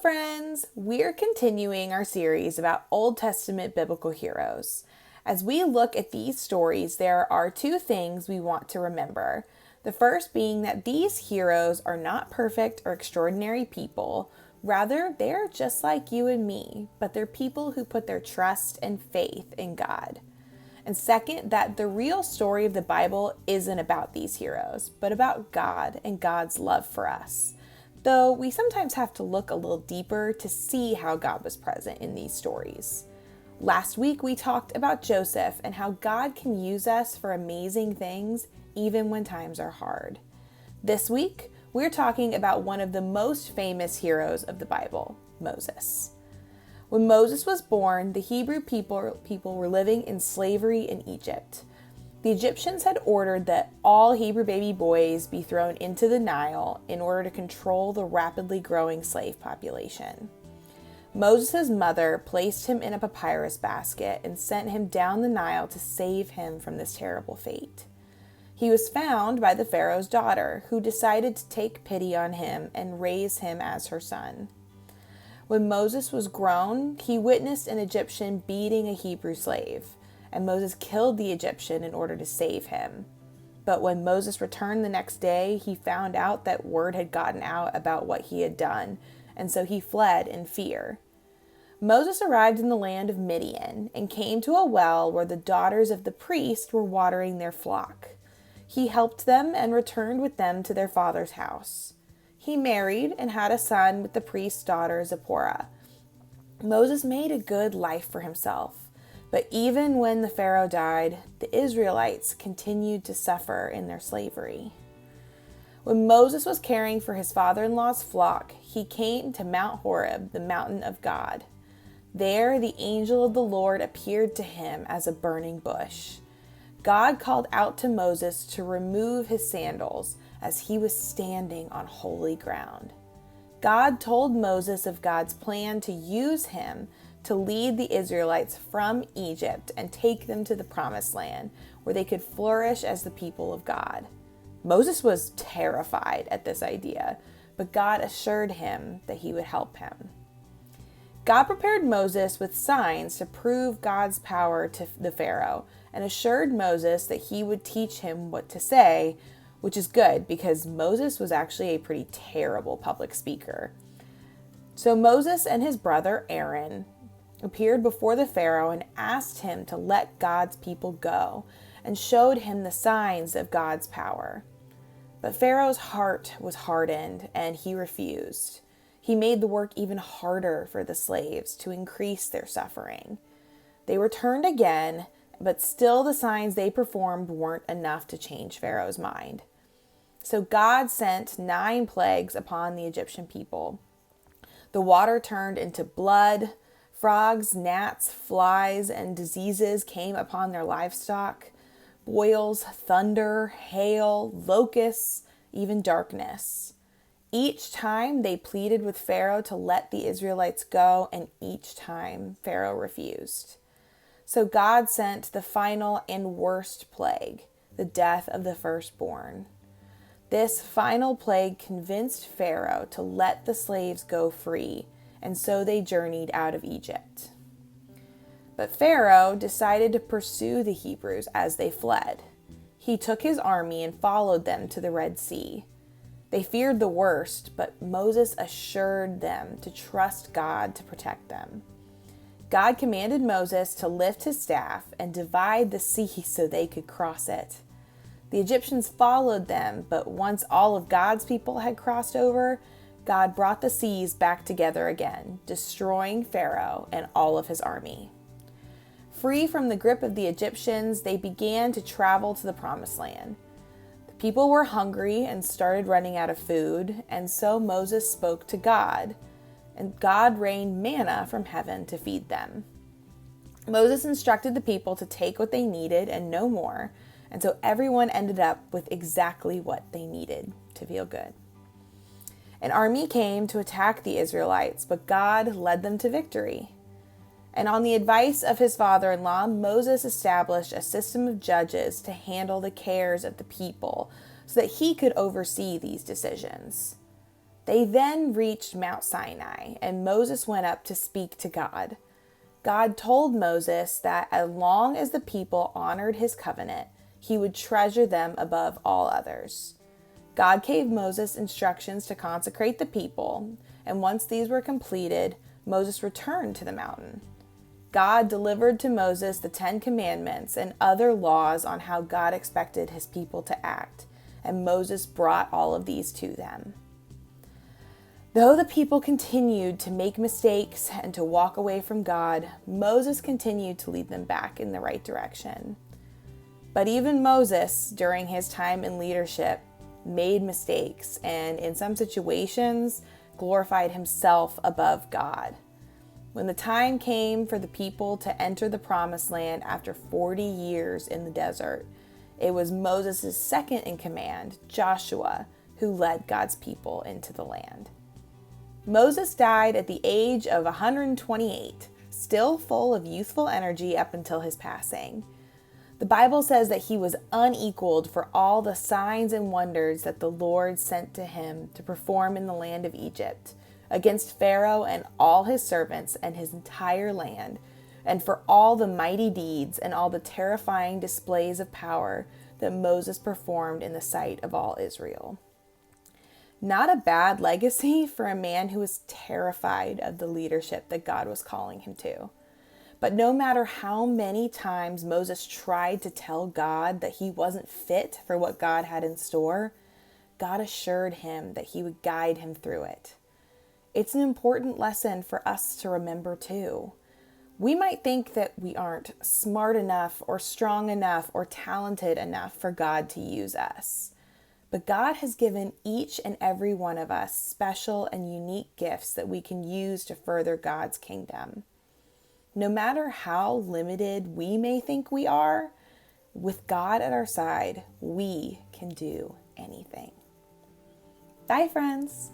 friends! We're continuing our series about Old Testament biblical heroes. As we look at these stories, there are two things we want to remember. The first being that these heroes are not perfect or extraordinary people. Rather, they're just like you and me, but they're people who put their trust and faith in God. And second, that the real story of the Bible isn't about these heroes, but about God and God's love for us. Though we sometimes have to look a little deeper to see how God was present in these stories. Last week, we talked about Joseph and how God can use us for amazing things even when times are hard. This week, we're talking about one of the most famous heroes of the Bible, Moses. When Moses was born, the Hebrew people were living in slavery in Egypt. The Egyptians had ordered that all Hebrew baby boys be thrown into the Nile in order to control the rapidly growing slave population. Moses' mother placed him in a papyrus basket and sent him down the Nile to save him from this terrible fate. He was found by the Pharaoh's daughter, who decided to take pity on him and raise him as her son. When Moses was grown, he witnessed an Egyptian beating a Hebrew slave, and Moses killed the Egyptian in order to save him. But when Moses returned the next day, he found out that word had gotten out about what he had done, and so he fled in fear. Moses arrived in the land of Midian and came to a well where the daughters of the priest were watering their flock. He helped them and returned with them to their father's house. He married and had a son with the priest's daughter Zipporah. Moses made a good life for himself. But even when the Pharaoh died, the Israelites continued to suffer in their slavery. When Moses was caring for his father-in-law's flock, he came to Mount Horeb, the mountain of God. There, the angel of the Lord appeared to him as a burning bush. God called out to Moses to remove his sandals as he was standing on holy ground. God told Moses of God's plan to use him to lead the Israelites from Egypt and take them to the promised land where they could flourish as the people of God. Moses was terrified at this idea, but God assured him that he would help him. God prepared Moses with signs to prove God's power to the Pharaoh and assured Moses that he would teach him what to say, which is good because Moses was actually a pretty terrible public speaker. So Moses and his brother Aaron appeared before the Pharaoh and asked him to let God's people go and showed him the signs of God's power. But Pharaoh's heart was hardened and he refused. He made the work even harder for the slaves to increase their suffering. They returned again, but still the signs they performed weren't enough to change Pharaoh's mind. So God sent 9 plagues upon the Egyptian people. The water turned into blood. Frogs, gnats, flies, and diseases came upon their livestock. Boils, thunder, hail, locusts, even darkness. Each time they pleaded with Pharaoh to let the Israelites go, and each time Pharaoh refused. So God sent the final and worst plague, the death of the firstborn. This final plague convinced Pharaoh to let the slaves go free, and so they journeyed out of Egypt. But Pharaoh decided to pursue the Hebrews as they fled. He took his army and followed them to the Red Sea. They feared the worst, but Moses assured them to trust God to protect them. God commanded Moses to lift his staff and divide the sea so they could cross it. The Egyptians followed them, but once all of God's people had crossed over, God brought the seas back together again, destroying Pharaoh and all of his army. Free from the grip of the Egyptians, they began to travel to the promised land. The people were hungry and started running out of food, and so Moses spoke to God, and God rained manna from heaven to feed them. Moses instructed the people to take what they needed and no more, and so everyone ended up with exactly what they needed to feel good. An army came to attack the Israelites, but God led them to victory. And on the advice of his father-in-law, Moses established a system of judges to handle the cares of the people so that he could oversee these decisions. They then reached Mount Sinai, and Moses went up to speak to God. God told Moses that as long as the people honored his covenant, he would treasure them above all others. God gave Moses instructions to consecrate the people, and once these were completed, Moses returned to the mountain. God delivered to Moses the 10 Commandments and other laws on how God expected his people to act, and Moses brought all of these to them. Though the people continued to make mistakes and to walk away from God, Moses continued to lead them back in the right direction. But even Moses, during his time in leadership, made mistakes and, in some situations, glorified himself above God. When the time came for the people to enter the promised land after 40 years in the desert, it was Moses' second in command, Joshua, who led God's people into the land. Moses died at the age of 128, still full of youthful energy up until his passing. The Bible says that he was unequaled for all the signs and wonders that the Lord sent to him to perform in the land of Egypt, against Pharaoh and all his servants and his entire land, and for all the mighty deeds and all the terrifying displays of power that Moses performed in the sight of all Israel. Not a bad legacy for a man who was terrified of the leadership that God was calling him to. But no matter how many times Moses tried to tell God that he wasn't fit for what God had in store, God assured him that he would guide him through it. It's an important lesson for us to remember too. We might think that we aren't smart enough or strong enough or talented enough for God to use us. But God has given each and every one of us special and unique gifts that we can use to further God's kingdom. No matter how limited we may think we are, with God at our side, we can do anything. Bye, friends.